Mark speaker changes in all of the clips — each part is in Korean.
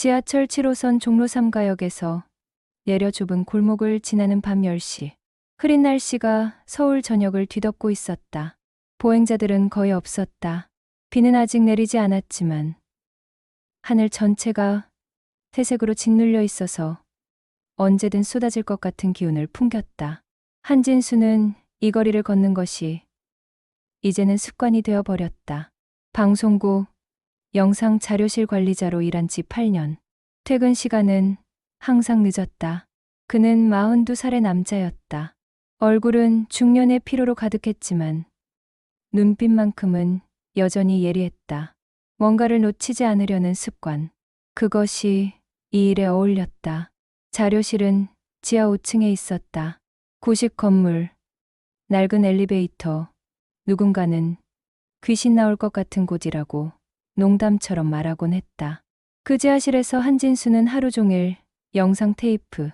Speaker 1: 지하철 7호선 종로 3가역에서 내려 좁은 골목을 지나는 밤 10시. 흐린 날씨가 서울 전역을 뒤덮고 있었다. 보행자들은 거의 없었다. 비는 아직 내리지 않았지만 하늘 전체가 회색으로 짓눌려 있어서 언제든 쏟아질 것 같은 기운을 풍겼다. 한진수는 이 거리를 걷는 것이 이제는 습관이 되어 버렸다. 방송국, 영상 자료실 관리자로 일한 지 8년. 퇴근 시간은 항상 늦었다. 그는 42살의 남자였다. 얼굴은 중년의 피로로 가득했지만 눈빛만큼은 여전히 예리했다. 뭔가를 놓치지 않으려는 습관. 그것이 이 일에 어울렸다. 자료실은 지하 5층에 있었다. 구식 건물, 낡은 엘리베이터, 누군가는 귀신 나올 것 같은 곳이라고 농담처럼 말하곤 했다. 그 지하실에서 한진수는 하루 종일 영상 테이프,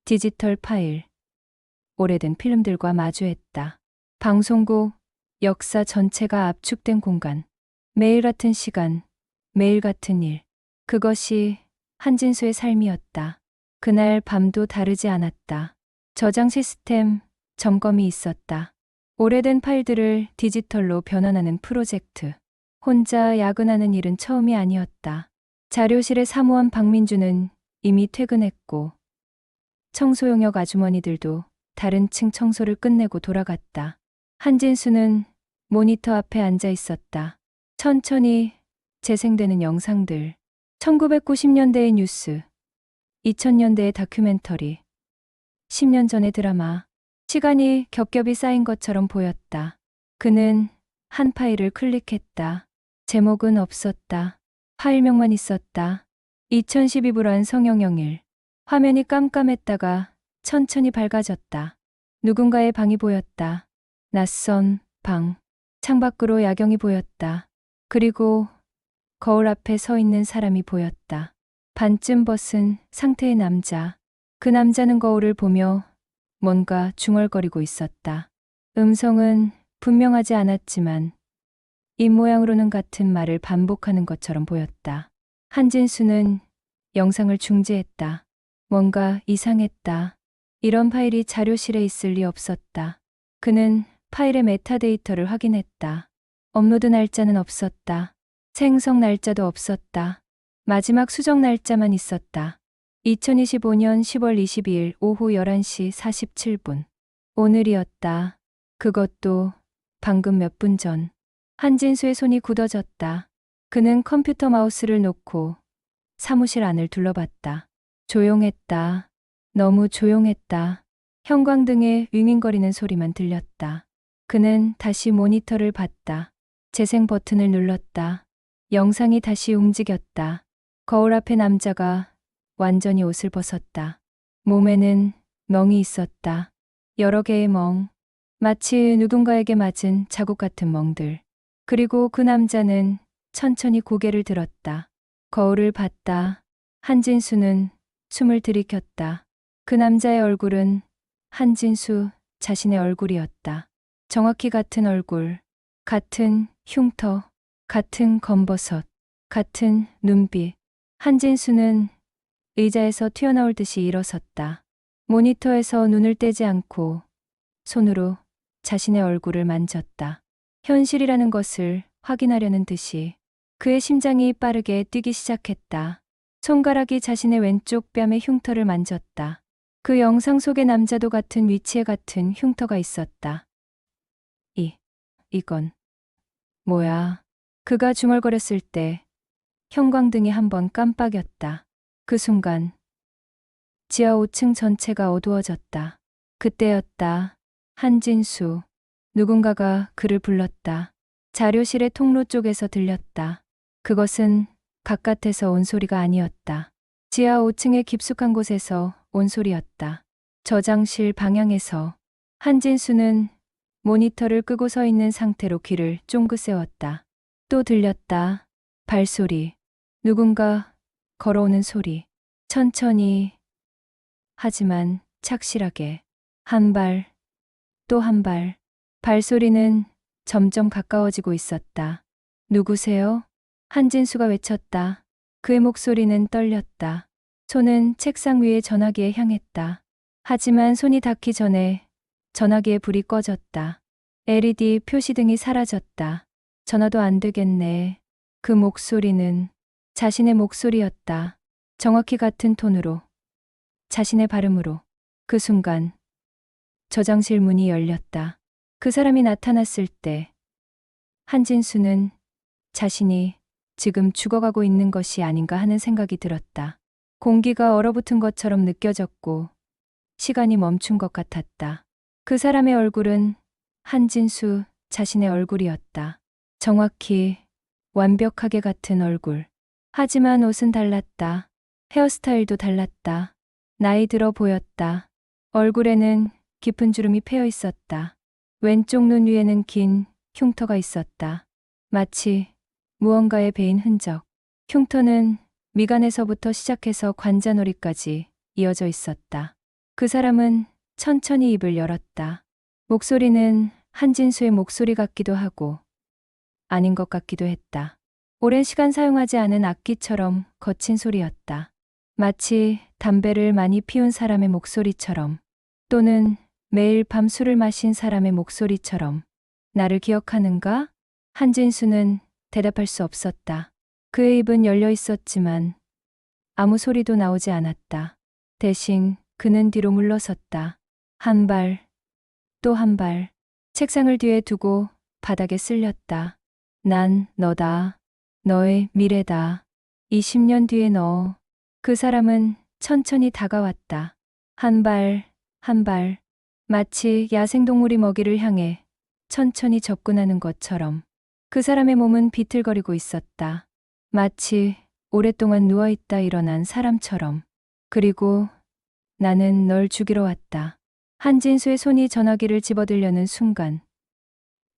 Speaker 1: 디지털 파일, 오래된 필름들과 마주했다. 방송국, 역사 전체가 압축된 공간. 매일 같은 시간, 매일 같은 일. 그것이 한진수의 삶이었다. 그날 밤도 다르지 않았다. 저장 시스템, 점검이 있었다. 오래된 파일들을 디지털로 변환하는 프로젝트. 혼자 야근하는 일은 처음이 아니었다. 자료실의 사무원 박민주는 이미 퇴근했고 청소용역 아주머니들도 다른 층 청소를 끝내고 돌아갔다. 한진수는 모니터 앞에 앉아 있었다. 천천히 재생되는 영상들, 1990년대의 뉴스, 2000년대의 다큐멘터리, 10년 전의 드라마. 시간이 겹겹이 쌓인 것처럼 보였다. 그는 한 파일을 클릭했다. 제목은 없었다. 파일명만 있었다. 2012불안 성형영일. 화면이 깜깜했다가 천천히 밝아졌다. 누군가의 방이 보였다. 낯선 방. 창밖으로 야경이 보였다. 그리고 거울 앞에 서 있는 사람이 보였다. 반쯤 벗은 상태의 남자. 그 남자는 거울을 보며 뭔가 중얼거리고 있었다. 음성은 분명하지 않았지만 입모양으로는 같은 말을 반복하는 것처럼 보였다. 한진수는 영상을 중지했다. 뭔가 이상했다. 이런 파일이 자료실에 있을 리 없었다. 그는 파일의 메타데이터를 확인했다. 업로드 날짜는 없었다. 생성 날짜도 없었다. 마지막 수정 날짜만 있었다. 2025년 10월 22일 오후 11시 47분. 오늘이었다. 그것도 방금 몇 분 전. 한진수의 손이 굳어졌다. 그는 컴퓨터 마우스를 놓고 사무실 안을 둘러봤다. 조용했다. 너무 조용했다. 형광등의 윙윙거리는 소리만 들렸다. 그는 다시 모니터를 봤다. 재생 버튼을 눌렀다. 영상이 다시 움직였다. 거울 앞에 남자가 완전히 옷을 벗었다. 몸에는 멍이 있었다. 여러 개의 멍. 마치 누군가에게 맞은 자국 같은 멍들. 그리고 그 남자는 천천히 고개를 들었다. 거울을 봤다. 한진수는 숨을 들이켰다. 그 남자의 얼굴은 한진수 자신의 얼굴이었다. 정확히 같은 얼굴, 같은 흉터, 같은 검버섯, 같은 눈빛. 한진수는 의자에서 튀어나올 듯이 일어섰다. 모니터에서 눈을 떼지 않고 손으로 자신의 얼굴을 만졌다. 현실이라는 것을 확인하려는 듯이 그의 심장이 빠르게 뛰기 시작했다. 손가락이 자신의 왼쪽 뺨의 흉터를 만졌다. 그 영상 속의 남자도 같은 위치에 같은 흉터가 있었다. 이건 뭐야? 그가 중얼거렸을 때 형광등이 한번 깜빡였다. 그 순간 지하 5층 전체가 어두워졌다. 그때였다. 한진수. 누군가가 그를 불렀다. 자료실의 통로 쪽에서 들렸다. 그것은 바깥에서 온 소리가 아니었다. 지하 5층의 깊숙한 곳에서 온 소리였다. 저장실 방향에서. 한진수는 모니터를 끄고 서 있는 상태로 귀를 쫑긋 세웠다. 또 들렸다. 발소리. 누군가 걸어오는 소리. 천천히, 하지만 착실하게. 한 발, 또 한 발. 발소리는 점점 가까워지고 있었다. 누구세요? 한진수가 외쳤다. 그의 목소리는 떨렸다. 손은 책상 위에 전화기에 향했다. 하지만 손이 닿기 전에 전화기의 불이 꺼졌다. LED 표시등이 사라졌다. 전화도 안 되겠네. 그 목소리는 자신의 목소리였다. 정확히 같은 톤으로, 자신의 발음으로. 그 순간 저장실 문이 열렸다. 그 사람이 나타났을 때 한진수는 자신이 지금 죽어가고 있는 것이 아닌가 하는 생각이 들었다. 공기가 얼어붙은 것처럼 느껴졌고 시간이 멈춘 것 같았다. 그 사람의 얼굴은 한진수 자신의 얼굴이었다. 정확히 완벽하게 같은 얼굴. 하지만 옷은 달랐다. 헤어스타일도 달랐다. 나이 들어 보였다. 얼굴에는 깊은 주름이 패여 있었다. 왼쪽 눈 위에는 긴 흉터가 있었다. 마치 무언가에 베인 흔적. 흉터는 미간에서부터 시작해서 관자놀이까지 이어져 있었다. 그 사람은 천천히 입을 열었다. 목소리는 한진수의 목소리 같기도 하고 아닌 것 같기도 했다. 오랜 시간 사용하지 않은 악기처럼 거친 소리였다. 마치 담배를 많이 피운 사람의 목소리처럼, 또는 매일 밤 술을 마신 사람의 목소리처럼. 나를 기억하는가? 한진수는 대답할 수 없었다. 그의 입은 열려 있었지만 아무 소리도 나오지 않았다. 대신 그는 뒤로 물러섰다. 한 발, 또 한 발. 책상을 뒤에 두고 바닥에 쓸렸다. 난 너다. 너의 미래다. 20년 뒤에 너. 그 사람은 천천히 다가왔다. 한 발, 한 발. 마치 야생동물이 먹이를 향해 천천히 접근하는 것처럼. 그 사람의 몸은 비틀거리고 있었다. 마치 오랫동안 누워있다 일어난 사람처럼. 그리고 나는 널 죽이러 왔다. 한진수의 손이 전화기를 집어들려는 순간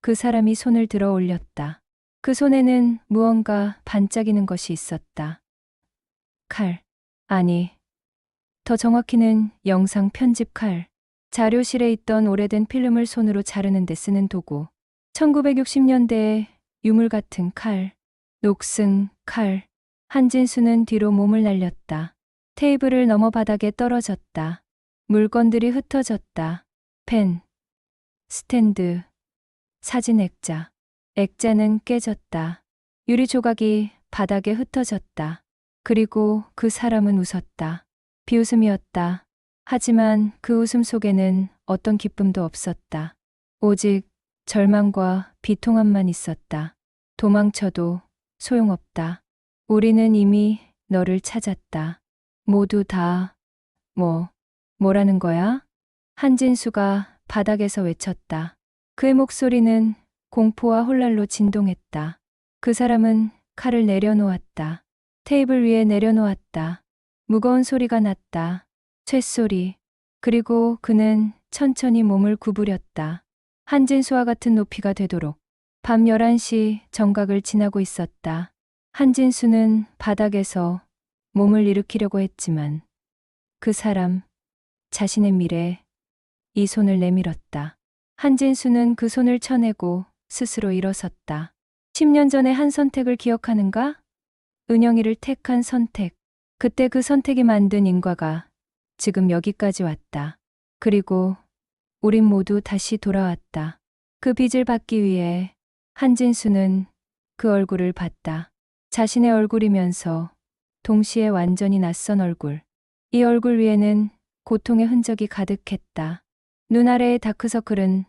Speaker 1: 그 사람이 손을 들어 올렸다. 그 손에는 무언가 반짝이는 것이 있었다. 칼. 아니, 더 정확히는 영상 편집 칼. 자료실에 있던 오래된 필름을 손으로 자르는 데 쓰는 도구. 1960년대의 유물 같은 칼. 녹슨 칼. 한진수는 뒤로 몸을 날렸다. 테이블을 넘어 바닥에 떨어졌다. 물건들이 흩어졌다. 펜, 스탠드, 사진 액자. 액자는 깨졌다. 유리 조각이 바닥에 흩어졌다. 그리고 그 사람은 웃었다. 비웃음이었다. 하지만 그 웃음 속에는 어떤 기쁨도 없었다. 오직 절망과 비통함만 있었다. 도망쳐도 소용없다. 우리는 이미 너를 찾았다. 모두 다, 뭐라는 거야? 한진수가 바닥에서 외쳤다. 그의 목소리는 공포와 혼란로 진동했다. 그 사람은 칼을 내려놓았다. 테이블 위에 내려놓았다. 무거운 소리가 났다. 쇳소리. 그리고 그는 천천히 몸을 구부렸다. 한진수와 같은 높이가 되도록. 밤 11시 정각을 지나고 있었다. 한진수는 바닥에서 몸을 일으키려고 했지만 그 사람, 자신의 미래, 이 손을 내밀었다. 한진수는 그 손을 쳐내고 스스로 일어섰다. 10년 전의 한 선택을 기억하는가? 은영이를 택한 선택. 그때 그 선택이 만든 인과가 지금 여기까지 왔다. 그리고 우린 모두 다시 돌아왔다. 그 빚을 받기 위해 한진수는 그 얼굴을 봤다. 자신의 얼굴이면서 동시에 완전히 낯선 얼굴. 이 얼굴 위에는 고통의 흔적이 가득했다. 눈 아래의 다크서클은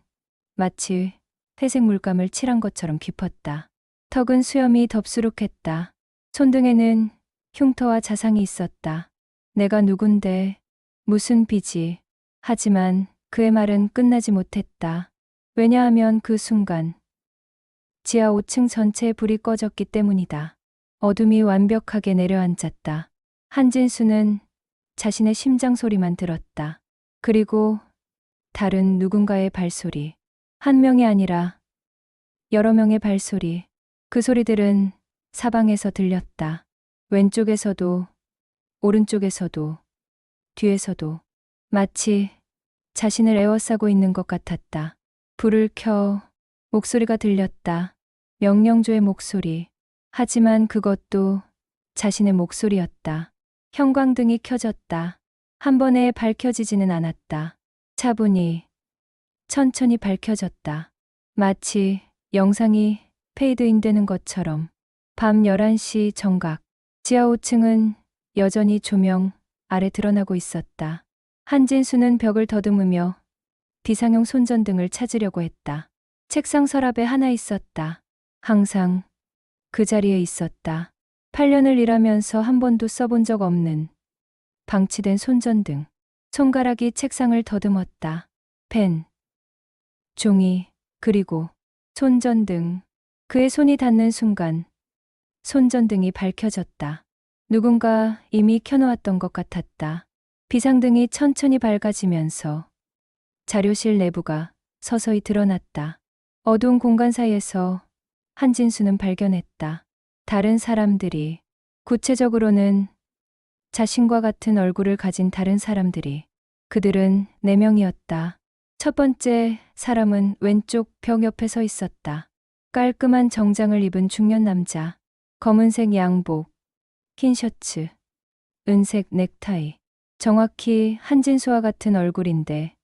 Speaker 1: 마치 회색 물감을 칠한 것처럼 깊었다. 턱은 수염이 덥수룩했다. 손등에는 흉터와 자상이 있었다. 내가 누군데, 무슨 빚이. 하지만 그의 말은 끝나지 못했다. 왜냐하면 그 순간 지하 5층 전체에 불이 꺼졌기 때문이다. 어둠이 완벽하게 내려앉았다. 한진수는 자신의 심장 소리만 들었다. 그리고 다른 누군가의 발소리. 한 명이 아니라 여러 명의 발소리. 그 소리들은 사방에서 들렸다. 왼쪽에서도, 오른쪽에서도, 뒤에서도. 마치 자신을 에워싸고 있는 것 같았다. 불을 켜. 목소리가 들렸다. 명령조의 목소리. 하지만 그것도 자신의 목소리였다. 형광등이 켜졌다. 한 번에 밝혀지지는 않았다. 차분히, 천천히 밝혀졌다. 마치 영상이 페이드인되는 것처럼. 밤 11시 정각. 지하 5층은 여전히 조명 아래 드러나고 있었다. 한진수는 벽을 더듬으며 비상용 손전등을 찾으려고 했다. 책상 서랍에 하나 있었다. 항상 그 자리에 있었다. 8년을 일하면서 한 번도 써본 적 없는 방치된 손전등. 손가락이 책상을 더듬었다. 펜, 종이, 그리고 손전등. 그의 손이 닿는 순간 손전등이 밝혀졌다. 누군가 이미 켜놓았던 것 같았다. 비상등이 천천히 밝아지면서 자료실 내부가 서서히 드러났다. 어두운 공간 사이에서 한진수는 발견했다. 다른 사람들이, 구체적으로는 자신과 같은 얼굴을 가진 다른 사람들이. 그들은 4명이었다. 첫 번째 사람은 왼쪽 벽 옆에 서 있었다. 깔끔한 정장을 입은 중년 남자. 검은색 양복, 흰 셔츠, 은색 넥타이. 정확히 한진수와 같은 얼굴인데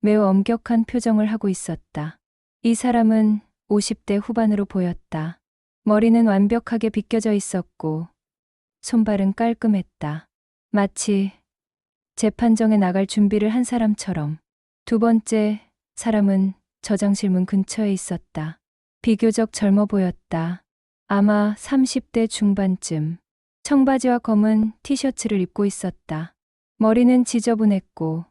Speaker 1: 매우 엄격한 표정을 하고 있었다. 이 사람은 50대 후반으로 보였다. 머리는 완벽하게 빗겨져 있었고 손발은 깔끔했다. 마치 재판정에 나갈 준비를 한 사람처럼. 두 번째 사람은 저장실 문 근처에 있었다. 비교적 젊어 보였다. 아마 30대 중반쯤. 청바지와 검은 티셔츠를 입고 있었다. 머리는 지저분했고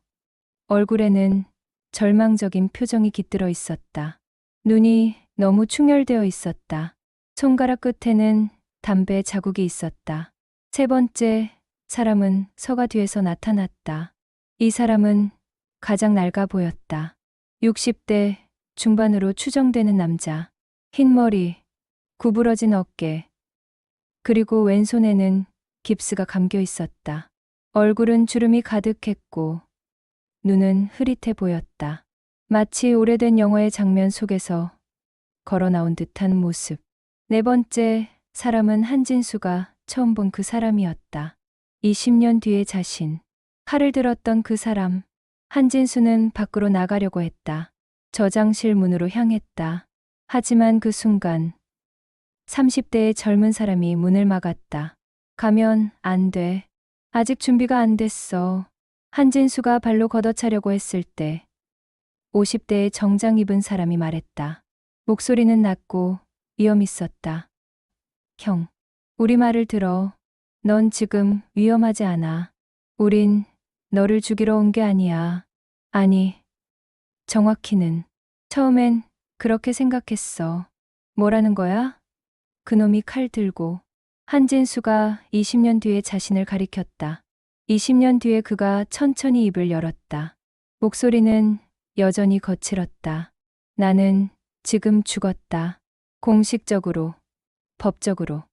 Speaker 1: 얼굴에는 절망적인 표정이 깃들어 있었다. 눈이 너무 충혈되어 있었다. 손가락 끝에는 담배 자국이 있었다. 세 번째 사람은 서가 뒤에서 나타났다. 이 사람은 가장 낡아 보였다. 60대 중반으로 추정되는 남자. 흰 머리, 구부러진 어깨, 그리고 왼손에는 깁스가 감겨 있었다. 얼굴은 주름이 가득했고 눈은 흐릿해 보였다. 마치 오래된 영화의 장면 속에서 걸어 나온 듯한 모습. 네 번째 사람은 한진수가 처음 본 그 사람이었다. 20년 뒤의 자신. 칼을 들었던 그 사람. 한진수는 밖으로 나가려고 했다. 저장실 문으로 향했다. 하지만 그 순간 30대의 젊은 사람이 문을 막았다. 가면 안 돼. 아직 준비가 안 됐어. 한진수가 발로 걷어차려고 했을 때 50대의 정장 입은 사람이 말했다. 목소리는 낮고 위험 있었다. 형, 우리 말을 들어. 넌 지금 위험하지 않아. 우린 너를 죽이러 온 게 아니야. 아니, 정확히는 처음엔 그렇게 생각했어. 뭐라는 거야? 그놈이 칼 들고. 한진수가 20년 뒤에 자신을 가리켰다. 20년 뒤에 그가 천천히 입을 열었다. 목소리는 여전히 거칠었다. 나는 지금 죽었다. 공식적으로, 법적으로.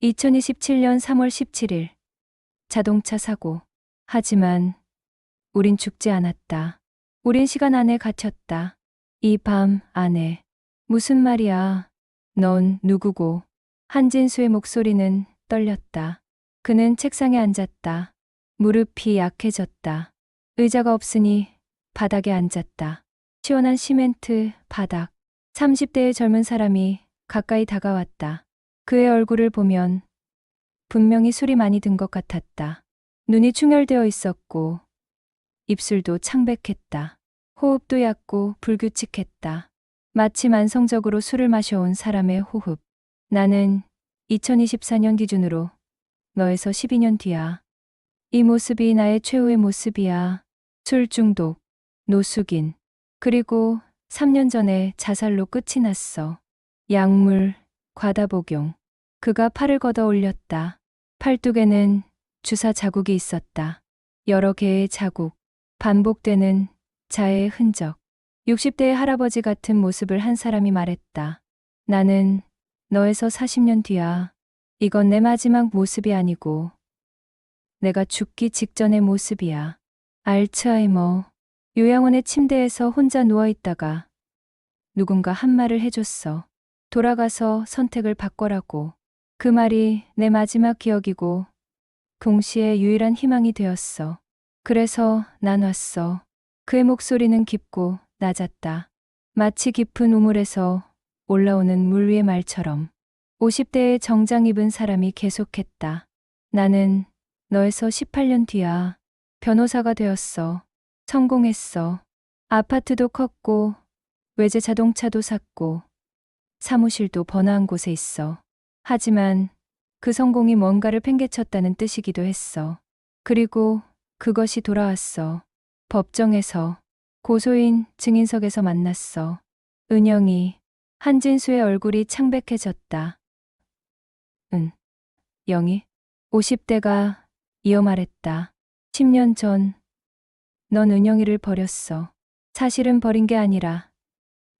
Speaker 1: 2027년 3월 17일. 자동차 사고. 하지만 우린 죽지 않았다. 우린 시간 안에 갇혔다. 이 밤 안에. 무슨 말이야? 넌 누구고? 한진수의 목소리는 떨렸다. 그는 책상에 앉았다. 무릎이 약해졌다. 의자가 없으니 바닥에 앉았다. 시원한 시멘트 바닥. 30대의 젊은 사람이 가까이 다가왔다. 그의 얼굴을 보면 분명히 술이 많이 든 것 같았다. 눈이 충혈되어 있었고 입술도 창백했다. 호흡도 얕고 불규칙했다. 마치 만성적으로 술을 마셔온 사람의 호흡. 나는 2024년 기준으로 너에서 12년 뒤야. 이 모습이 나의 최후의 모습이야. 술 중독, 노숙인, 그리고 3년 전에 자살로 끝이 났어. 약물, 과다 복용. 그가 팔을 걷어 올렸다. 팔뚝에는 주사 자국이 있었다. 여러 개의 자국, 반복되는 자해의 흔적. 60대의 할아버지 같은 모습을 한 사람이 말했다. 나는 너에서 40년 뒤야. 이건 내 마지막 모습이 아니고 내가 죽기 직전의 모습이야. 알츠하이머. 요양원의 침대에서 혼자 누워있다가 누군가 한 말을 해줬어. 돌아가서 선택을 바꿔라고. 그 말이 내 마지막 기억이고 동시에 유일한 희망이 되었어. 그래서 난 왔어. 그의 목소리는 깊고 낮았다. 마치 깊은 우물에서 올라오는 물 위의 말처럼. 50대에 정장 입은 사람이 계속했다. 나는 너에서 18년 뒤야. 변호사가 되었어. 성공했어. 아파트도 컸고 외제 자동차도 샀고 사무실도 번화한 곳에 있어. 하지만 그 성공이 뭔가를 팽개쳤다는 뜻이기도 했어. 그리고 그것이 돌아왔어. 법정에서, 고소인 증인석에서 만났어. 은영이, 한진수의 얼굴이 창백해졌다. 은, 영희, 50대가 이어 말했다. 10년 전, 넌 은영이를 버렸어. 사실은 버린 게 아니라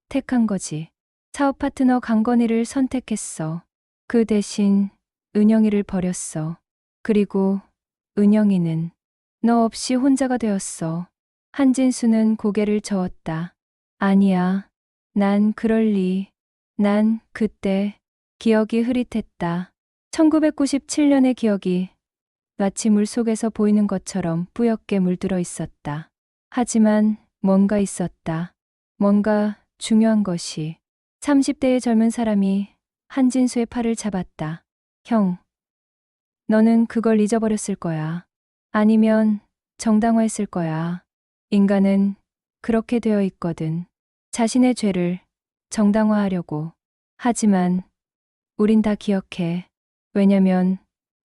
Speaker 1: 택한 거지. 사업 파트너 강건희를 선택했어. 그 대신 은영이를 버렸어. 그리고 은영이는 너 없이 혼자가 되었어. 한진수는 고개를 저었다. 아니야. 난 그럴 리. 난 그때 기억이 흐릿했다. 1997년의 기억이 마치 물속에서 보이는 것처럼 뿌옇게 물들어 있었다. 하지만 뭔가 있었다. 뭔가 중요한 것이. 30대의 젊은 사람이 한진수의 팔을 잡았다. 형, 너는 그걸 잊어버렸을 거야. 아니면 정당화했을 거야. 인간은 그렇게 되어 있거든. 자신의 죄를 정당화하려고. 하지만 우린 다 기억해. 왜냐면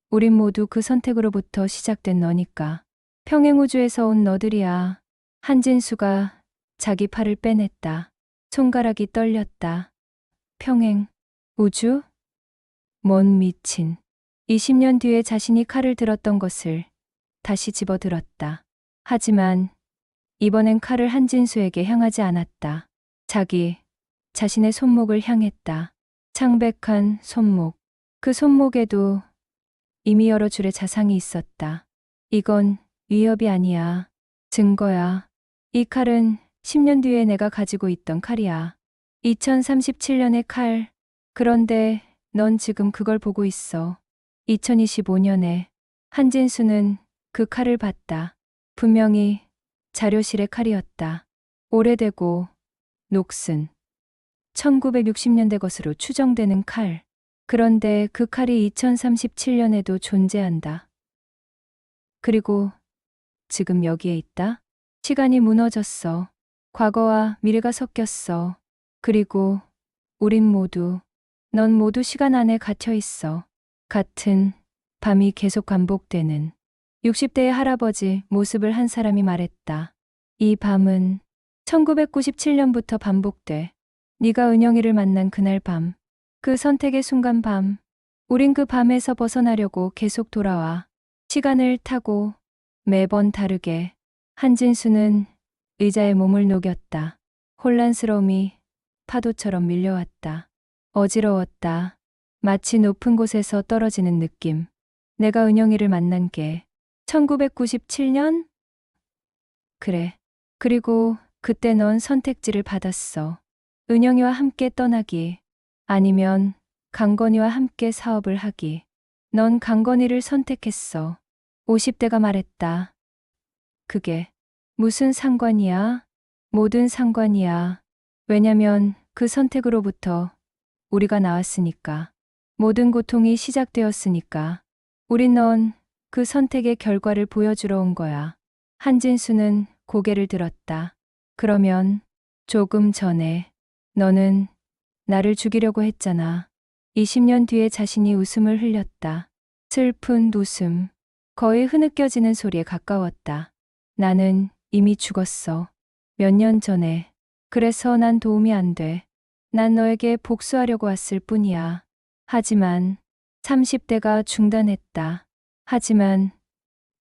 Speaker 1: 우린 모두 그 선택으로부터 시작된 너니까. 평행우주에서 온 너들이야. 한진수가 자기 팔을 빼냈다. 손가락이 떨렸다. 평행, 우주? 뭔 미친. 20년 뒤에 자신이 칼을 들었던 것을 다시 집어들었다. 하지만 이번엔 칼을 한진수에게 향하지 않았다. 자신의 손목을 향했다. 창백한 손목. 그 손목에도 이미 여러 줄의 자상이 있었다. 이건 위협이 아니야. 증거야. 이 칼은 10년 뒤에 내가 가지고 있던 칼이야. 2037년의 칼. 그런데 넌 지금 그걸 보고 있어. 2025년에 한진수는 그 칼을 봤다. 분명히 자료실의 칼이었다. 오래되고 녹슨 1960년대 것으로 추정되는 칼. 그런데 그 칼이 2037년에도 존재한다. 그리고 지금 여기에 있다? 시간이 무너졌어. 과거와 미래가 섞였어. 그리고 넌 모두 시간 안에 갇혀 있어. 같은 밤이 계속 반복되는 60대의 할아버지 모습을 한 사람이 말했다. 이 밤은 1997년부터 반복돼. 네가 은영이를 만난 그날 밤. 그 선택의 순간 밤. 우린 그 밤에서 벗어나려고 계속 돌아와. 시간을 타고 매번 다르게. 한진수는 의자에 몸을 녹였다. 혼란스러움이 파도처럼 밀려왔다. 어지러웠다. 마치 높은 곳에서 떨어지는 느낌. 내가 은영이를 만난 게 1997년? 그래. 그리고 그때 넌 선택지를 받았어. 은영이와 함께 떠나기. 아니면 강건희와 함께 사업을 하기. 넌 강건희를 선택했어. 50대가 말했다. 그게 무슨 상관이야? 모든 상관이야. 왜냐면 그 선택으로부터 우리가 나왔으니까. 모든 고통이 시작되었으니까. 우린 넌 그 선택의 결과를 보여주러 온 거야. 한진수는 고개를 들었다. 그러면 조금 전에 너는 나를 죽이려고 했잖아. 20년 뒤에 자신이 웃음을 흘렸다. 슬픈 웃음. 거의 흐느껴지는 소리에 가까웠다. 나는 이미 죽었어. 몇 년 전에. 그래서 난 도움이 안 돼. 난 너에게 복수하려고 왔을 뿐이야. 하지만 30대가 중단했다. 하지만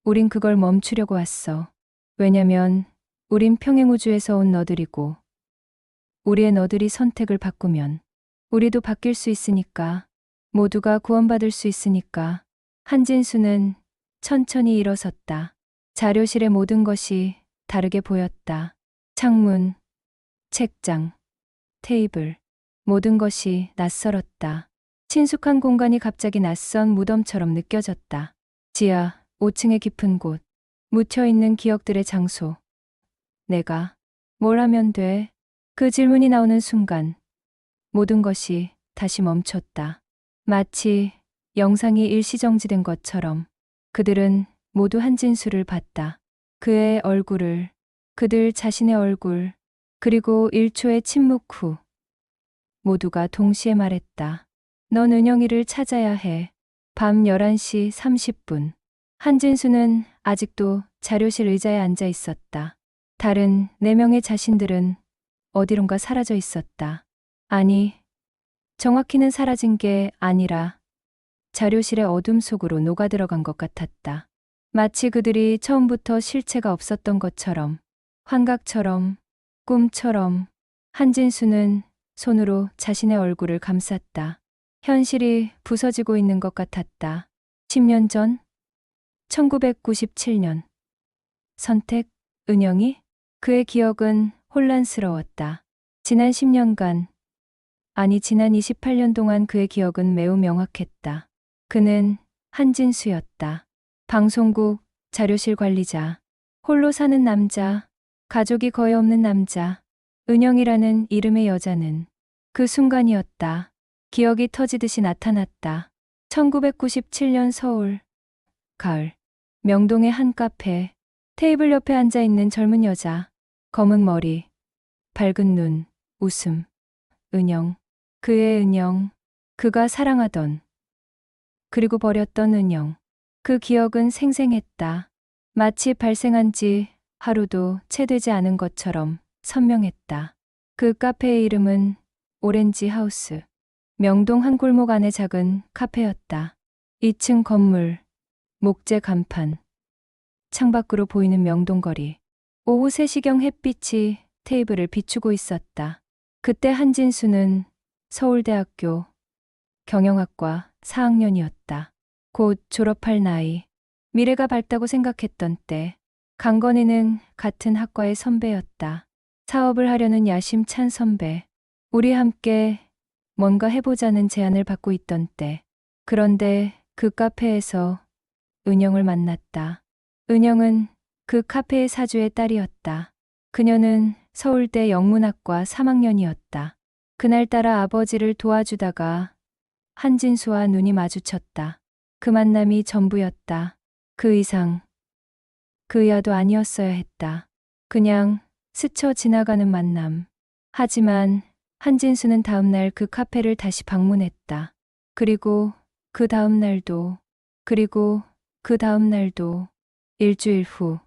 Speaker 1: 우린 그걸 멈추려고 왔어. 왜냐면 우린 평행우주에서 온 너들이고 우리의 너들이 선택을 바꾸면 우리도 바뀔 수 있으니까. 모두가 구원받을 수 있으니까. 한진수는 천천히 일어섰다. 자료실의 모든 것이 다르게 보였다. 창문, 책장, 테이블, 모든 것이 낯설었다. 친숙한 공간이 갑자기 낯선 무덤처럼 느껴졌다. 지하 5층의 깊은 곳, 묻혀있는 기억들의 장소. 내가 뭘 하면 돼? 그 질문이 나오는 순간 모든 것이 다시 멈췄다. 마치 영상이 일시정지된 것처럼 그들은 모두 한진수를 봤다. 그의 얼굴을, 그들 자신의 얼굴, 그리고 1초의 침묵 후 모두가 동시에 말했다. 넌 은영이를 찾아야 해. 밤 11시 30분. 한진수는 아직도 자료실 의자에 앉아 있었다. 다른 4명의 자신들은 어디론가 사라져 있었다. 아니, 정확히는 사라진 게 아니라 자료실의 어둠 속으로 녹아들어간 것 같았다. 마치 그들이 처음부터 실체가 없었던 것처럼, 환각처럼, 꿈처럼. 한진수는 손으로 자신의 얼굴을 감쌌다. 현실이 부서지고 있는 것 같았다. 10년 전, 1997년. 선택, 은영이? 그의 기억은 혼란스러웠다. 지난 10년간, 아니 지난 28년 동안 그의 기억은 매우 명확했다. 그는 한진수였다. 방송국, 자료실 관리자, 홀로 사는 남자, 가족이 거의 없는 남자, 은영이라는 이름의 여자는 그 순간이었다. 기억이 터지듯이 나타났다. 1997년 서울, 가을, 명동의 한 카페, 테이블 옆에 앉아 있는 젊은 여자, 검은 머리, 밝은 눈, 웃음, 은영, 그의 은영, 그가 사랑하던, 그리고 버렸던 은영. 그 기억은 생생했다. 마치 발생한 지 하루도 채 되지 않은 것처럼 선명했다. 그 카페의 이름은 오렌지 하우스. 명동 한 골목 안의 작은 카페였다. 2층 건물, 목재 간판, 창밖으로 보이는 명동거리. 오후 3시경 햇빛이 테이블을 비추고 있었다. 그때 한진수는 서울대학교 경영학과 4학년이었다. 곧 졸업할 나이. 미래가 밝다고 생각했던 때. 강건희는 같은 학과의 선배였다. 사업을 하려는 야심찬 선배. 우리 함께 뭔가 해보자는 제안을 받고 있던 때. 그런데 그 카페에서 은영을 만났다. 은영은 그 카페의 사주의 딸이었다. 그녀는 서울대 영문학과 3학년이었다. 그날따라 아버지를 도와주다가 한진수와 눈이 마주쳤다. 그 만남이 전부였다. 그 이상, 그 이하도 아니었어야 했다. 그냥 스쳐 지나가는 만남. 하지만 한진수는 다음날 그 카페를 다시 방문했다. 그리고 그 다음 날도, 그리고 그 다음 날도. 일주일 후,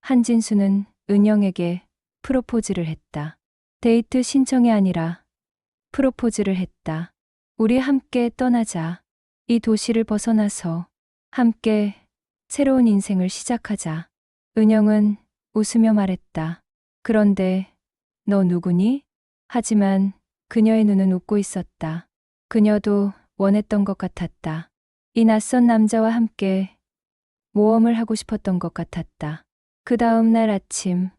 Speaker 1: 한진수는 은영에게 프로포즈를 했다. 데이트 신청이 아니라 프로포즈를 했다. 우리 함께 떠나자. 이 도시를 벗어나서 함께 새로운 인생을 시작하자. 은영은 웃으며 말했다. 그런데 너 누구니? 하지만 그녀의 눈은 웃고 있었다. 그녀도 원했던 것 같았다. 이 낯선 남자와 함께 모험을 하고 싶었던 것 같았다. 그 다음 날 아침,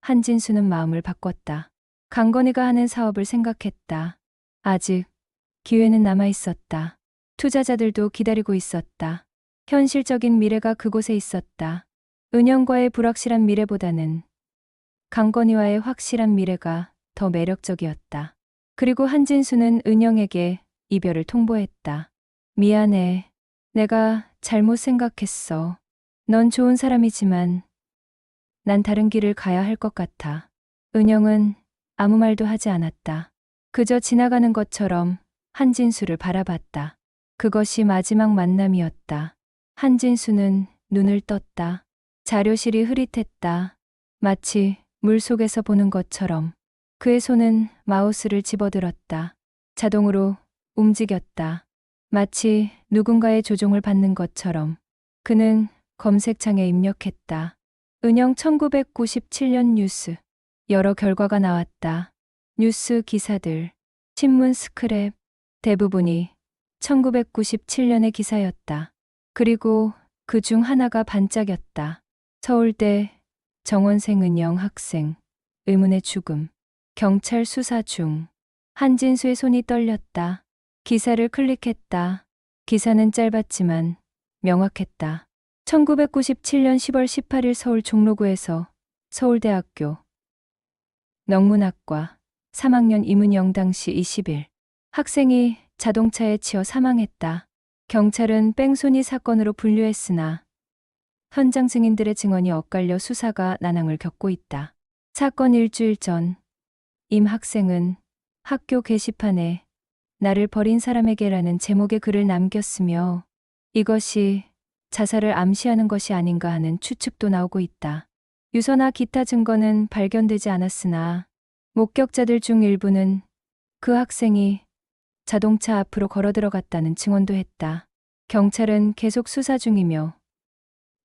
Speaker 1: 한진수는 마음을 바꿨다. 강건희가 하는 사업을 생각했다. 아직 기회는 남아 있었다. 투자자들도 기다리고 있었다. 현실적인 미래가 그곳에 있었다. 은영과의 불확실한 미래보다는 강건희와의 확실한 미래가 더 매력적이었다. 그리고 한진수는 은영에게 이별을 통보했다. 미안해. 내가 잘못 생각했어. 넌 좋은 사람이지만 난 다른 길을 가야 할 것 같아. 은영은 아무 말도 하지 않았다. 그저 지나가는 것처럼 한진수를 바라봤다. 그것이 마지막 만남이었다. 한진수는 눈을 떴다. 자료실이 흐릿했다. 마치 물속에서 보는 것처럼. 그의 손은 마우스를 집어들었다. 자동으로 움직였다. 마치 누군가의 조종을 받는 것처럼. 그는 검색창에 입력했다. 은영 1997년 뉴스. 여러 결과가 나왔다. 뉴스 기사들, 신문 스크랩, 대부분이 1997년의 기사였다. 그리고 그 중 하나가 반짝였다. 서울대 정원생 은영 학생, 의문의 죽음. 경찰 수사 중. 한진수의 손이 떨렸다. 기사를 클릭했다. 기사는 짧았지만 명확했다. 1997년 10월 18일 서울 종로구에서 서울대학교 명문학과 3학년 임은영 당시 20일 학생이 자동차에 치여 사망했다. 경찰은 뺑소니 사건으로 분류했으나 현장 증인들의 증언이 엇갈려 수사가 난항을 겪고 있다. 사건 일주일 전 임 학생은 학교 게시판에 나를 버린 사람에게라는 제목의 글을 남겼으며 이것이 자살을 암시하는 것이 아닌가 하는 추측도 나오고 있다. 유서나 기타 증거는 발견되지 않았으나 목격자들 중 일부는 그 학생이 자동차 앞으로 걸어 들어갔다는 증언도 했다. 경찰은 계속 수사 중이며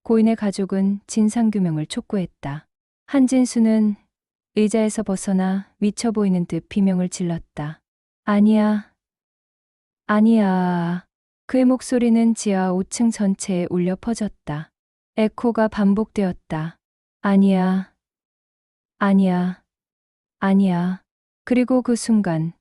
Speaker 1: 고인의 가족은 진상규명을 촉구했다. 한진수는 의자에서 벗어나 미쳐 보이는 듯 비명을 질렀다. 아니야. 아니야. 그의 목소리는 지하 5층 전체에 울려 퍼졌다. 에코가 반복되었다. 아니야. 아니야. 아니야. 그리고 그 순간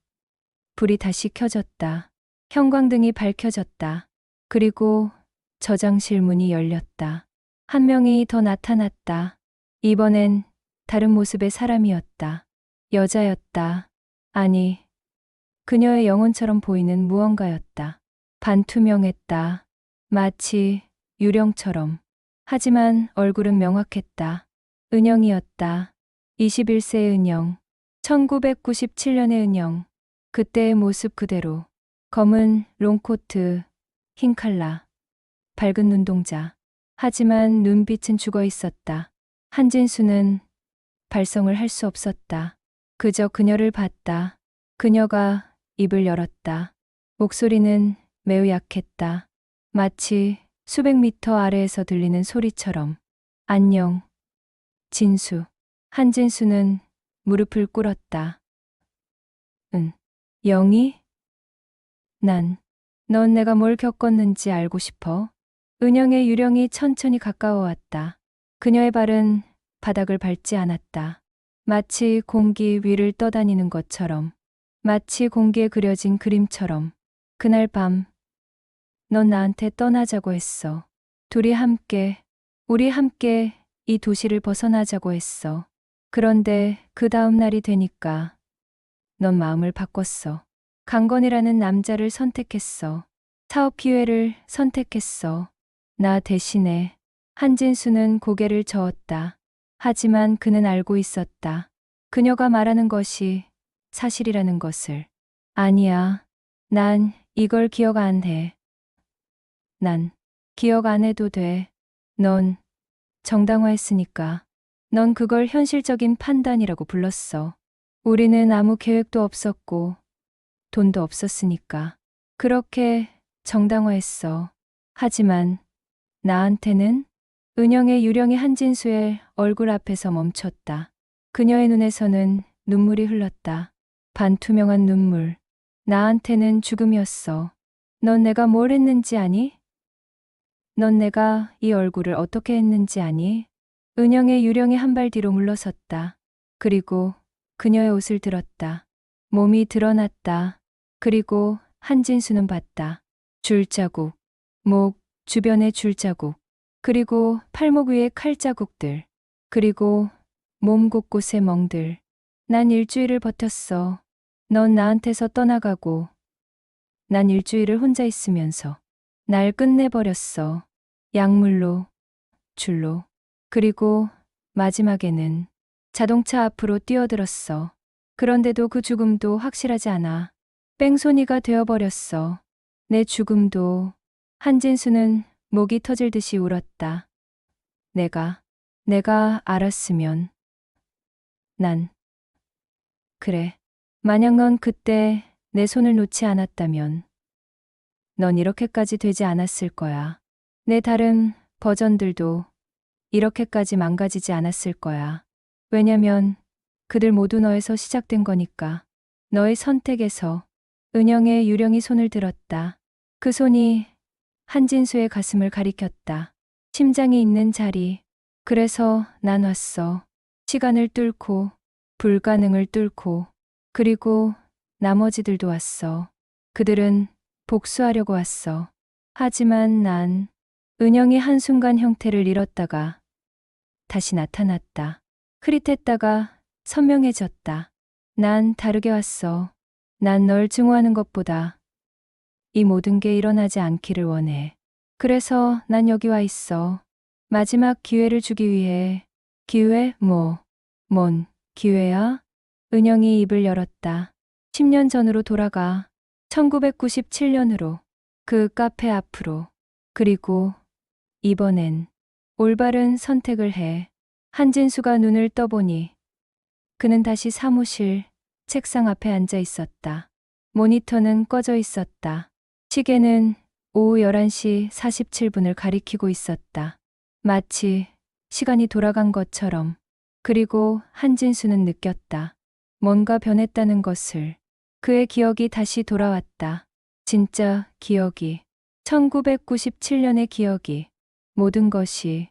Speaker 1: 불이 다시 켜졌다. 형광등이 밝혀졌다. 그리고 저장실 문이 열렸다. 한 명이 더 나타났다. 이번엔 다른 모습의 사람이었다. 여자였다. 아니, 그녀의 영혼처럼 보이는 무언가였다. 반투명했다. 마치 유령처럼. 하지만 얼굴은 명확했다. 은영이었다. 21세의 은영. 1997년의 은영. 그때의 모습 그대로. 검은 롱코트, 흰 칼라, 밝은 눈동자. 하지만 눈빛은 죽어 있었다. 한진수는 발성을 할 수 없었다. 그저 그녀를 봤다. 그녀가 입을 열었다. 목소리는 매우 약했다. 마치 수백 미터 아래에서 들리는 소리처럼. 안녕, 진수. 한진수는 무릎을 꿇었다. 응, 영희? 넌 내가 뭘 겪었는지 알고 싶어? 은영의 유령이 천천히 가까워왔다. 그녀의 발은 바닥을 밟지 않았다. 마치 공기 위를 떠다니는 것처럼. 마치 공기에 그려진 그림처럼. 그날 밤, 넌 나한테 떠나자고 했어. 우리 함께 이 도시를 벗어나자고 했어. 그런데 그 다음 날이 되니까 넌 마음을 바꿨어. 강건이라는 남자를 선택했어. 사업 기회를 선택했어. 나 대신에. 한진수는 고개를 저었다. 하지만 그는 알고 있었다. 그녀가 말하는 것이 사실이라는 것을. 아니야. 난 이걸 기억 안 해. 난 기억 안 해도 돼. 넌 정당화했으니까. 넌 그걸 현실적인 판단이라고 불렀어. 우리는 아무 계획도 없었고 돈도 없었으니까. 그렇게 정당화했어. 하지만 나한테는 은영의 유령이 한진수의 얼굴 앞에서 멈췄다. 그녀의 눈에서는 눈물이 흘렀다. 반투명한 눈물. 나한테는 죽음이었어. 넌 내가 뭘 했는지 아니? 넌 내가 이 얼굴을 어떻게 했는지 아니? 은영의 유령이 한 발 뒤로 물러섰다. 그리고 그녀의 옷을 들었다. 몸이 드러났다. 그리고 한진수는 봤다. 줄자국, 목 주변의 줄자국, 그리고 팔목 위의 칼자국들, 그리고 몸 곳곳의 멍들. 난 일주일을 버텼어. 넌 나한테서 떠나가고 난 일주일을 혼자 있으면서 날 끝내버렸어. 약물로, 줄로. 그리고 마지막에는 자동차 앞으로 뛰어들었어. 그런데도 그 죽음도 확실하지 않아. 뺑소니가 되어버렸어. 내 죽음도. 한진수는 목이 터질 듯이 울었다. 내가 알았으면. 그래. 만약 넌 그때 내 손을 놓지 않았다면 넌 이렇게까지 되지 않았을 거야. 내 다른 버전들도 이렇게까지 망가지지 않았을 거야. 왜냐면 그들 모두 너에서 시작된 거니까. 너의 선택에서. 은영의 유령이 손을 들었다. 그 손이 한진수의 가슴을 가리켰다. 심장이 있는 자리. 그래서 난 왔어. 시간을 뚫고, 불가능을 뚫고, 그리고 나머지들도 왔어. 그들은 복수하려고 왔어. 하지만 난 은영이 한순간 형태를 잃었다가 다시 나타났다. 흐릿했다가 선명해졌다. 난 다르게 왔어. 난 널 증오하는 것보다 이 모든 게 일어나지 않기를 원해. 그래서 난 여기 와 있어. 마지막 기회를 주기 위해. 기회? 뭔 기회야? 은영이 입을 열었다. 10년 전으로 돌아가. 1997년으로. 그 카페 앞으로. 그리고 이번엔 올바른 선택을 해. 한진수가 눈을 떠보니 그는 다시 사무실 책상 앞에 앉아 있었다. 모니터는 꺼져 있었다. 시계는 오후 11시 47분을 가리키고 있었다. 마치 시간이 돌아간 것처럼. 그리고 한진수는 느꼈다. 뭔가 변했다는 것을. 그의 기억이 다시 돌아왔다. 진짜 기억이. 1997년의 기억이. 모든 것이.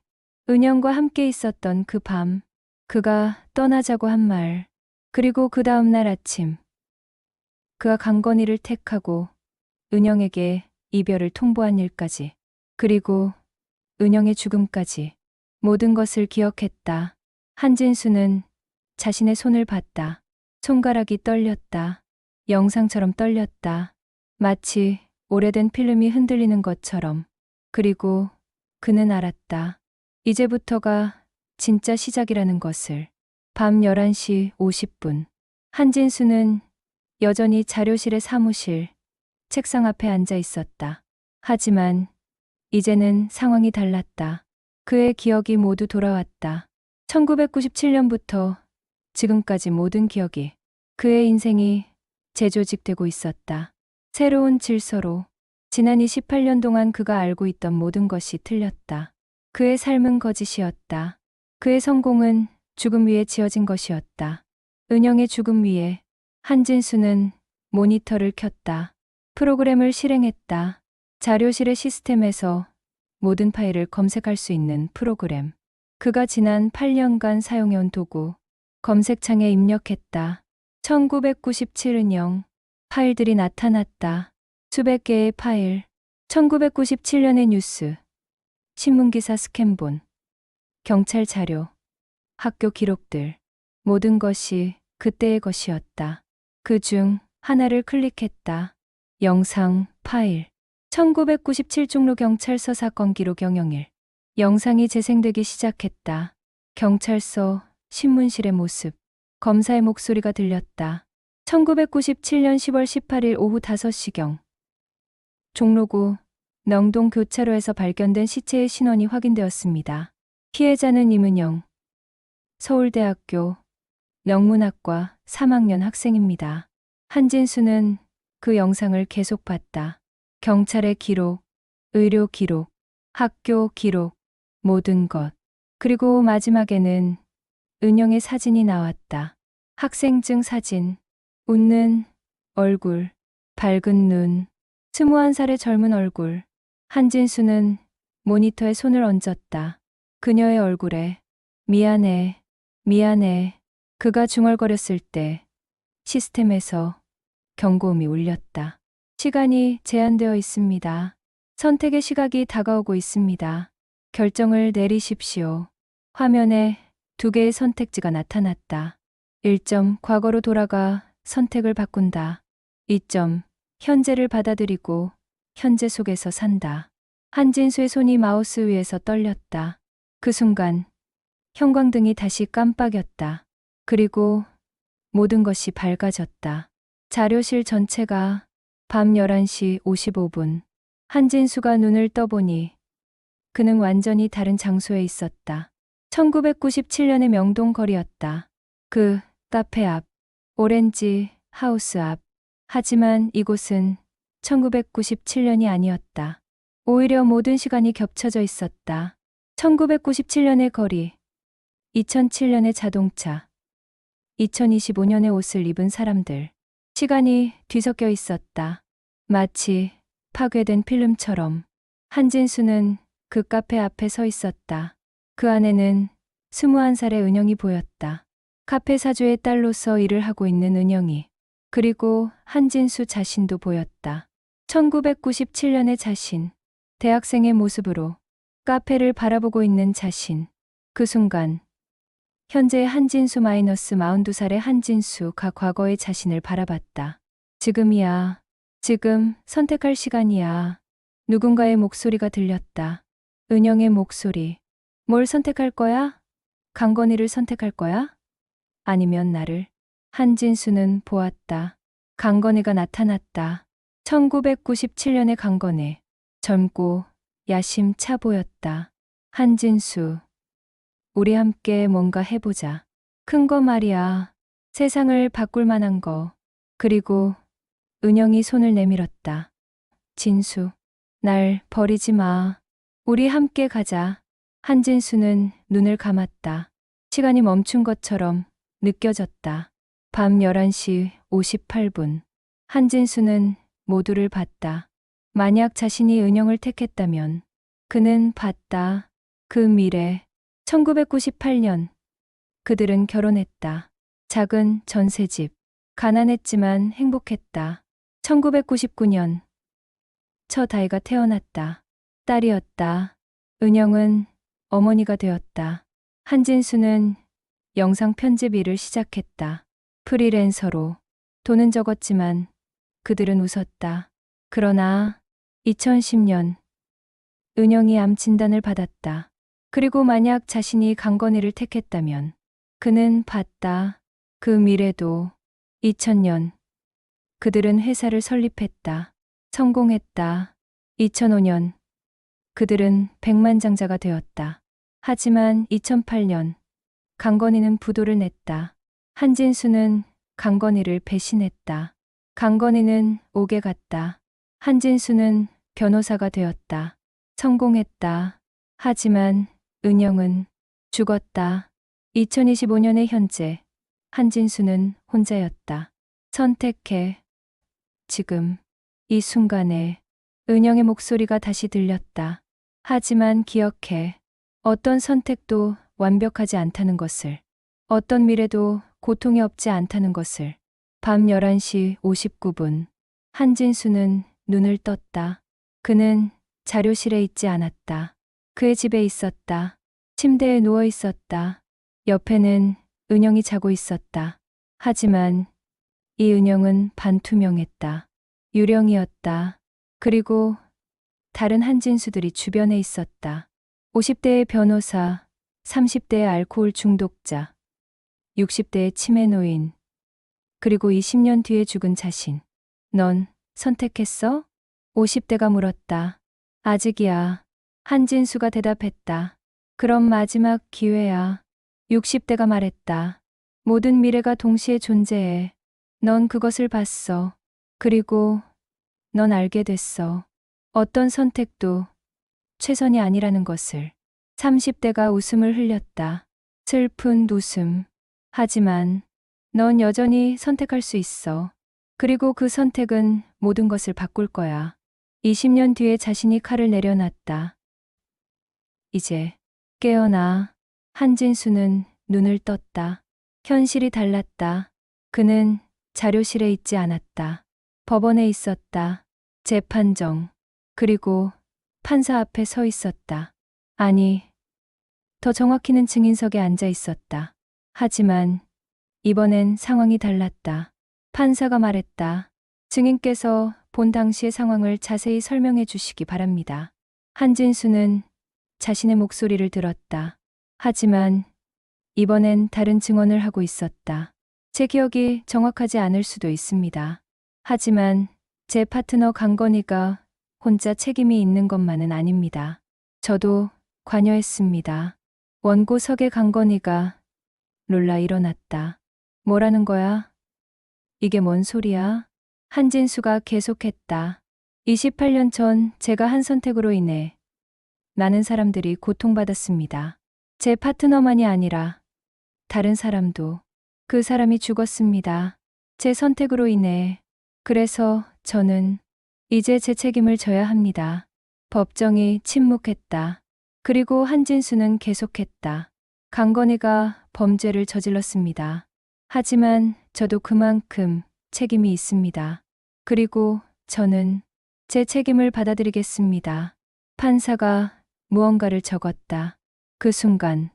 Speaker 1: 은영과 함께 있었던 그 밤. 그가 떠나자고 한 말. 그리고 그 다음 날 아침. 그가 강건이를 택하고 은영에게 이별을 통보한 일까지. 그리고 은영의 죽음까지. 모든 것을 기억했다. 한진수는 자신의 손을 봤다. 손가락이 떨렸다. 영상처럼 떨렸다. 마치 오래된 필름이 흔들리는 것처럼. 그리고 그는 알았다. 이제부터가 진짜 시작이라는 것을. 밤 11시 50분. 한진수는 여전히 자료실의 사무실, 책상 앞에 앉아 있었다. 하지만 이제는 상황이 달랐다. 그의 기억이 모두 돌아왔다. 1997년부터 지금까지 모든 기억이. 그의 인생이 재조직되고 있었다. 새로운 질서로. 지난 28년 동안 그가 알고 있던 모든 것이 틀렸다. 그의 삶은 거짓이었다. 그의 성공은 죽음 위에 지어진 것이었다. 은영의 죽음 위에. 한진수는 모니터를 켰다. 프로그램을 실행했다. 자료실의 시스템에서 모든 파일을 검색할 수 있는 프로그램. 그가 지난 8년간 사용해온 도구. 검색창에 입력했다. 1997 은영. 파일들이 나타났다. 수백 개의 파일. 1997년의 뉴스. 신문기사 스캔본. 경찰 자료. 학교 기록들. 모든 것이 그때의 것이었다. 그중 하나를 클릭했다. 영상, 파일. 1997 종로경찰서 사건 기록 영영일. 영상이 재생되기 시작했다. 경찰서, 신문실의 모습. 검사의 목소리가 들렸다. 1997년 10월 18일 오후 5시경. 종로구 명동 교차로에서 발견된 시체의 신원이 확인되었습니다. 피해자는 임은영. 서울대학교 영문학과 3학년 학생입니다. 한진수는 그 영상을 계속 봤다. 경찰의 기록, 의료 기록, 학교 기록, 모든 것. 그리고 마지막에는 은영의 사진이 나왔다. 학생증 사진, 웃는 얼굴, 밝은 눈, 21살의 젊은 얼굴. 한진수는 모니터에 손을 얹었다. 그녀의 얼굴에 미안해, 미안해. 그가 중얼거렸을 때 시스템에서 경고음이 울렸다. 시간이 제한되어 있습니다. 선택의 시각이 다가오고 있습니다. 결정을 내리십시오. 화면에 두 개의 선택지가 나타났다. 1점 과거로 돌아가 선택을 바꾼다. 2점 현재를 받아들이고 현재 속에서 산다. 한진수의 손이 마우스 위에서 떨렸다. 그 순간 형광등이 다시 깜빡였다. 그리고 모든 것이 밝아졌다. 자료실 전체가 밤 11시 55분. 한진수가 눈을 떠보니 그는 완전히 다른 장소에 있었다. 1997년의 명동 거리였다. 그 카페 앞, 오렌지 하우스 앞. 하지만 이곳은 1997년이 아니었다. 오히려 모든 시간이 겹쳐져 있었다. 1997년의 거리, 2007년의 자동차, 2025년의 옷을 입은 사람들. 시간이 뒤섞여 있었다. 마치 파괴된 필름처럼. 한진수는 그 카페 앞에 서 있었다. 그 안에는 21살의 은영이 보였다. 카페 사주의 딸로서 일을 하고 있는 은영이. 그리고 한진수 자신도 보였다. 1997년의 자신, 대학생의 모습으로 카페를 바라보고 있는 자신. 그 순간 현재의 한진수 -42살의 한진수가 과거의 자신을 바라봤다. 지금이야. 지금 선택할 시간이야. 누군가의 목소리가 들렸다. 은영의 목소리. 뭘 선택할 거야? 강건희를 선택할 거야? 아니면 나를? 한진수는 보았다. 강건희가 나타났다. 1997년의 강건희. 젊고 야심차 보였다. 한진수. 우리 함께 뭔가 해보자. 큰 거 말이야. 세상을 바꿀 만한 거. 그리고 은영이 손을 내밀었다. 진수, 날 버리지 마. 우리 함께 가자. 한진수는 눈을 감았다. 시간이 멈춘 것처럼 느껴졌다. 밤 11시 58분. 한진수는 모두를 봤다. 만약 자신이 은영을 택했다면 그는 봤다. 그 미래. 1998년 그들은 결혼했다. 작은 전셋집. 가난했지만 행복했다. 1999년 첫 아이가 태어났다. 딸이었다. 은영은 어머니가 되었다. 한진수는 영상 편집 일을 시작했다. 프리랜서로. 돈은 적었지만 그들은 웃었다. 그러나 2010년 은영이 암 진단을 받았다. 그리고 만약 자신이 강건희를 택했다면 그는 봤다. 그 미래도. 2000년 그들은 회사를 설립했다. 성공했다. 2005년 그들은 백만장자가 되었다. 하지만 2008년 강건희는 부도를 냈다. 한진수는 강건희를 배신했다. 강건희는 옥에 갔다. 한진수는 변호사가 되었다. 성공했다. 하지만 은영은 죽었다. 2025년의 현재 한진수는 혼자였다. 선택해. 지금 이 순간에 은영의 목소리가 다시 들렸다. 하지만 기억해. 어떤 선택도 완벽하지 않다는 것을. 어떤 미래도 고통이 없지 않다는 것을. 밤 11시 59분. 한진수는 눈을 떴다. 그는 자료실에 있지 않았다. 그의 집에 있었다. 침대에 누워 있었다. 옆에는 은영이 자고 있었다. 하지만 이 은영은 반투명했다. 유령이었다. 그리고 다른 한진수들이 주변에 있었다. 50대의 변호사, 30대의 알코올 중독자, 60대의 치매 노인, 그리고 20년 뒤에 죽은 자신. 넌 선택했어? 50대가 물었다. 아직이야. 한진수가 대답했다. 그럼 마지막 기회야. 60대가 말했다. 모든 미래가 동시에 존재해. 넌 그것을 봤어. 그리고 넌 알게 됐어. 어떤 선택도 최선이 아니라는 것을. 30대가 웃음을 흘렸다. 슬픈 웃음. 하지만 넌 여전히 선택할 수 있어. 그리고 그 선택은 모든 것을 바꿀 거야. 20년 뒤에 자신이 칼을 내려놨다. 이제 깨어나. 한진수는 눈을 떴다. 현실이 달랐다. 그는 자료실에 있지 않았다. 법원에 있었다. 재판정. 그리고 판사 앞에 서 있었다. 아니, 더 정확히는 증인석에 앉아 있었다. 하지만 이번엔 상황이 달랐다. 판사가 말했다. 증인께서 본 당시의 상황을 자세히 설명해 주시기 바랍니다. 한진수는 자신의 목소리를 들었다. 하지만 이번엔 다른 증언을 하고 있었다. 제 기억이 정확하지 않을 수도 있습니다. 하지만 제 파트너 강건희가 혼자 책임이 있는 것만은 아닙니다. 저도 관여했습니다. 원고석의 강건희가 놀라 일어났다. 뭐라는 거야? 이게 뭔 소리야? 한진수가 계속했다. 28년 전 제가 한 선택으로 인해 많은 사람들이 고통받았습니다. 제 파트너만이 아니라 다른 사람도. 그 사람이 죽었습니다. 제 선택으로 인해. 그래서 저는 이제 제 책임을 져야 합니다. 법정이 침묵했다. 그리고 한진수는 계속했다. 강건희가 범죄를 저질렀습니다. 하지만 저도 그만큼 책임이 있습니다. 그리고 저는 제 책임을 받아들이겠습니다. 판사가 무언가를 적었다. 그 순간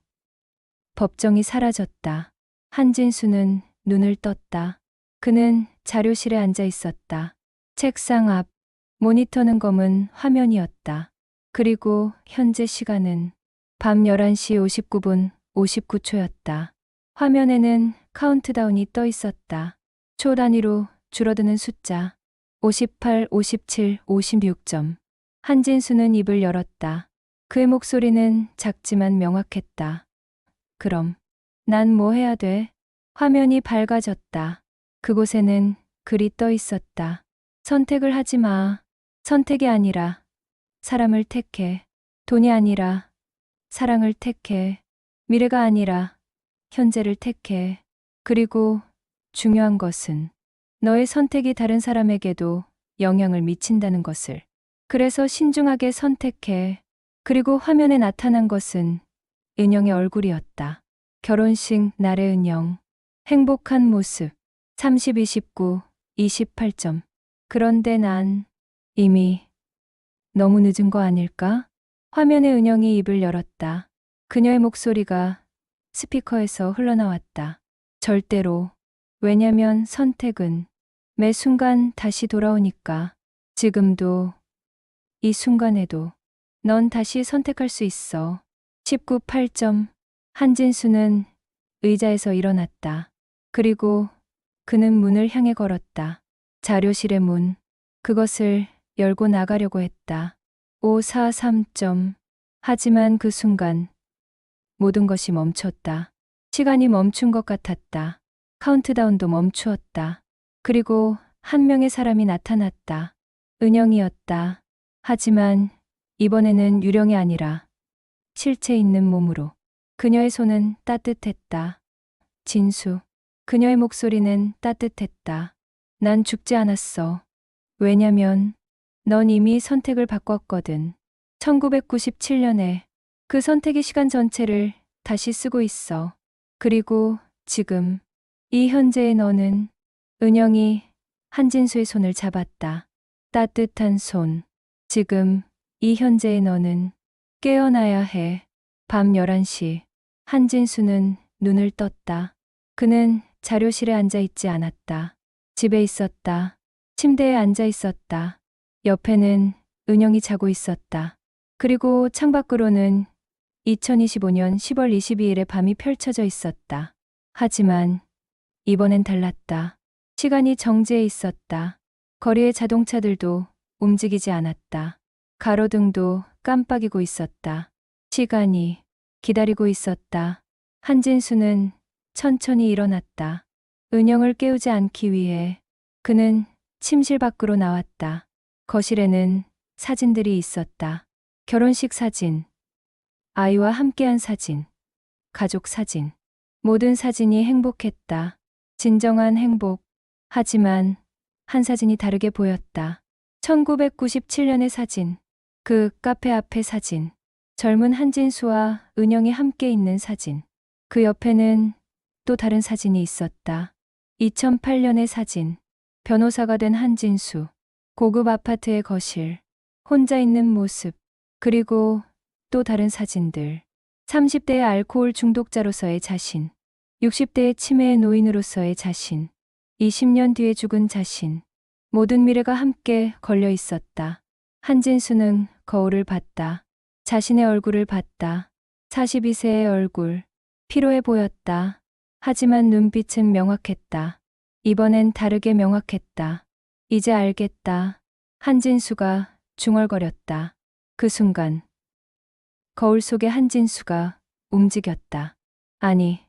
Speaker 1: 법정이 사라졌다. 한진수는 눈을 떴다. 그는 자료실에 앉아 있었다. 책상 앞 모니터는 검은 화면이었다. 그리고 현재 시간은 밤 11시 59분 59초였다. 화면에는 카운트다운이 떠 있었다. 초 단위로 줄어드는 숫자 58, 57, 56점. 한진수는 입을 열었다. 그의 목소리는 작지만 명확했다. 그럼 난 뭐 해야 돼? 화면이 밝아졌다. 그곳에는 글이 떠 있었다. 선택을 하지 마. 선택이 아니라 사람을 택해. 돈이 아니라 사랑을 택해. 미래가 아니라 현재를 택해. 그리고 중요한 것은 너의 선택이 다른 사람에게도 영향을 미친다는 것을. 그래서 신중하게 선택해. 그리고 화면에 나타난 것은 은영의 얼굴이었다. 결혼식 날의 은영. 행복한 모습. 30, 29, 28점. 그런데 난 이미 너무 늦은 거 아닐까? 화면에 은영이 입을 열었다. 그녀의 목소리가 스피커에서 흘러나왔다. 절대로. 왜냐면 선택은 매 순간 다시 돌아오니까. 지금도, 이 순간에도 넌 다시 선택할 수 있어. 19, 8점. 한진수는 의자에서 일어났다. 그리고 그는 문을 향해 걸었다. 자료실의 문. 그것을 열고 나가려고 했다. 5, 4, 3점. 하지만 그 순간 모든 것이 멈췄다. 시간이 멈춘 것 같았다. 카운트다운도 멈추었다. 그리고 한 명의 사람이 나타났다. 은영이었다. 하지만 이번에는 유령이 아니라 실체 있는 몸으로. 그녀의 손은 따뜻했다. 진수. 그녀의 목소리는 따뜻했다. 난 죽지 않았어. 왜냐면 넌 이미 선택을 바꿨거든. 1997년에 그 선택의 시간 전체를 다시 쓰고 있어. 그리고 지금 이 현재의 너는. 은영이 한진수의 손을 잡았다. 따뜻한 손. 지금 이 현재의 너는 깨어나야 해. 밤 11시. 한진수는 눈을 떴다. 그는 자료실에 앉아 있지 않았다. 집에 있었다. 침대에 앉아 있었다. 옆에는 은영이 자고 있었다. 그리고 창밖으로는 2025년 10월 22일의 밤이 펼쳐져 있었다. 하지만 이번엔 달랐다. 시간이 정지해 있었다. 거리의 자동차들도 움직이지 않았다. 가로등도 깜빡이고 있었다. 시간이 기다리고 있었다. 한진수는 천천히 일어났다. 은영을 깨우지 않기 위해 그는 침실 밖으로 나왔다. 거실에는 사진들이 있었다. 결혼식 사진, 아이와 함께한 사진, 가족 사진. 모든 사진이 행복했다. 진정한 행복. 하지만 한 사진이 다르게 보였다. 1997년의 사진. 그 카페 앞의 사진. 젊은 한진수와 은영이 함께 있는 사진. 그 옆에는 또 다른 사진이 있었다. 2008년의 사진. 변호사가 된 한진수. 고급 아파트의 거실. 혼자 있는 모습. 그리고 또 다른 사진들. 30대의 알코올 중독자로서의 자신. 60대의 치매의 노인으로서의 자신. 20년 뒤에 죽은 자신. 모든 미래가 함께 걸려 있었다. 한진수는 거울을 봤다. 자신의 얼굴을 봤다. 42세의 얼굴. 피로해 보였다. 하지만 눈빛은 명확했다. 이번엔 다르게 명확했다. 이제 알겠다. 한진수가 중얼거렸다. 그 순간 거울 속의 한진수가 움직였다. 아니,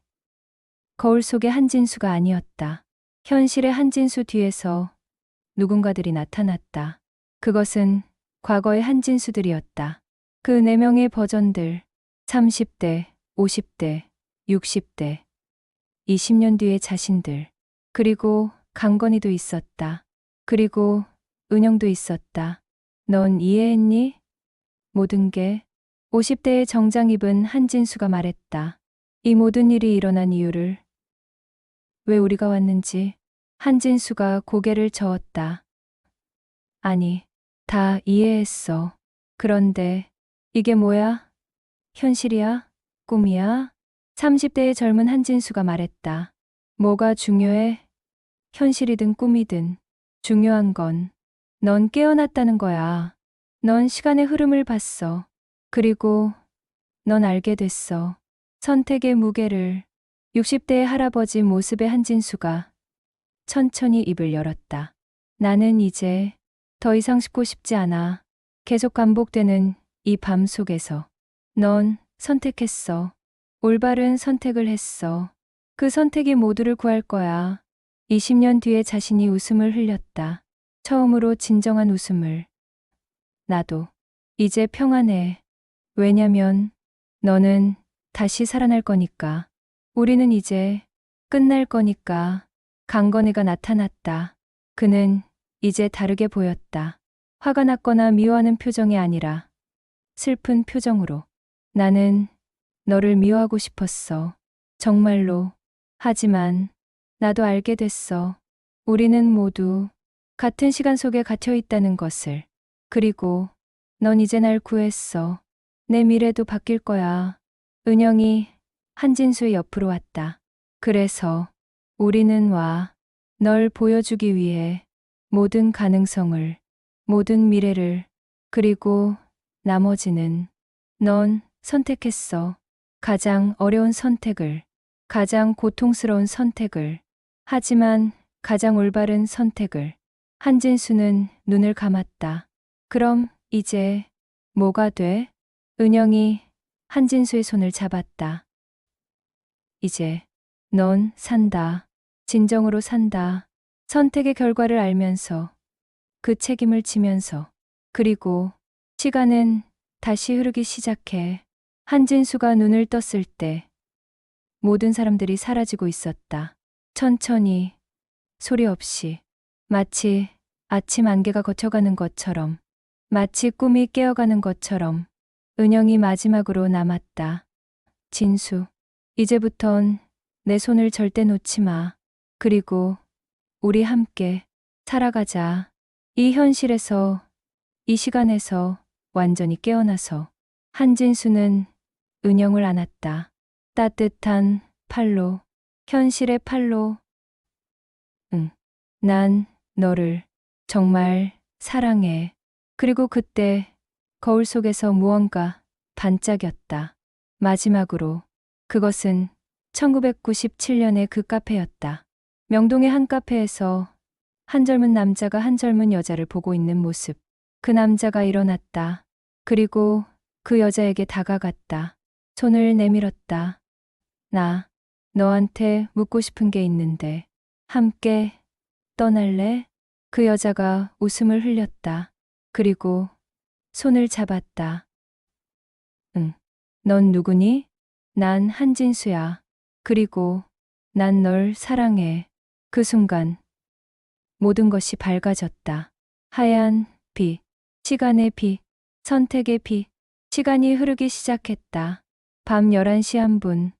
Speaker 1: 거울 속의 한진수가 아니었다. 현실의 한진수 뒤에서 누군가들이 나타났다. 그것은 과거의 한진수들이었다. 그 4명의 버전들. 30대, 50대, 60대, 20년 뒤의 자신들. 그리고 강건이도 있었다. 그리고 은영도 있었다. 넌 이해했니? 모든 게. 50대의 정장 입은 한진수가 말했다. 이 모든 일이 일어난 이유를, 왜 우리가 왔는지, 한진수가 고개를 저었다. 아니, 다 이해했어. 그런데 이게 뭐야? 현실이야? 꿈이야? 30대의 젊은 한진수가 말했다. 뭐가 중요해? 현실이든 꿈이든. 중요한 건 넌 깨어났다는 거야. 넌 시간의 흐름을 봤어. 그리고 넌 알게 됐어. 선택의 무게를. 60대의 할아버지 모습의 한진수가 천천히 입을 열었다. 나는 이제 더 이상 쉽고 싶지 않아. 계속 반복되는 이 밤 속에서 넌 선택했어. 올바른 선택을 했어. 그 선택이 모두를 구할 거야. 20년 뒤에 자신이 웃음을 흘렸다. 처음으로 진정한 웃음을. 나도 이제 평안해. 왜냐면 너는 다시 살아날 거니까. 우리는 이제 끝날 거니까. 강건이가 나타났다. 그는 이제 다르게 보였다. 화가 났거나 미워하는 표정이 아니라 슬픈 표정으로. 나는 너를 미워하고 싶었어. 정말로. 하지만 나도 알게 됐어. 우리는 모두 같은 시간 속에 갇혀 있다는 것을. 그리고 넌 이제 날 구했어. 내 미래도 바뀔 거야. 은영이 한진수의 옆으로 왔다. 그래서 우리는 와. 널 보여주기 위해 모든 가능성을, 모든 미래를, 그리고 나머지는 넌 선택했어. 가장 어려운 선택을, 가장 고통스러운 선택을, 하지만 가장 올바른 선택을. 한진수는 눈을 감았다. 그럼 이제 뭐가 돼? 은영이 한진수의 손을 잡았다. 이제 넌 산다. 진정으로 산다. 선택의 결과를 알면서, 그 책임을 지면서, 그리고 시간은 다시 흐르기 시작해. 한진수가 눈을 떴을 때 모든 사람들이 사라지고 있었다. 천천히, 소리 없이, 마치 아침 안개가 거쳐가는 것처럼, 마치 꿈이 깨어가는 것처럼. 은영이 마지막으로 남았다. 진수, 이제부턴 내 손을 절대 놓지 마. 그리고 우리 함께 살아가자. 이 현실에서, 이 시간에서 완전히 깨어나서. 한진수는 은영을 안았다. 따뜻한 팔로, 현실의 팔로. 응, 난 너를 정말 사랑해. 그리고 그때 거울 속에서 무언가 반짝였다. 마지막으로. 그것은 1997년의 그 카페였다. 명동의 한 카페에서 한 젊은 남자가 한 젊은 여자를 보고 있는 모습. 그 남자가 일어났다. 그리고 그 여자에게 다가갔다. 손을 내밀었다. 나 너한테 묻고 싶은 게 있는데 함께 떠날래? 그 여자가 웃음을 흘렸다. 그리고 손을 잡았다. 응. 넌 누구니? 난 한진수야. 그리고 난 널 사랑해. 그 순간 모든 것이 밝아졌다. 하얀 빛, 시간의 빛, 선택의 빛. 시간이 흐르기 시작했다. 밤 11시 1분.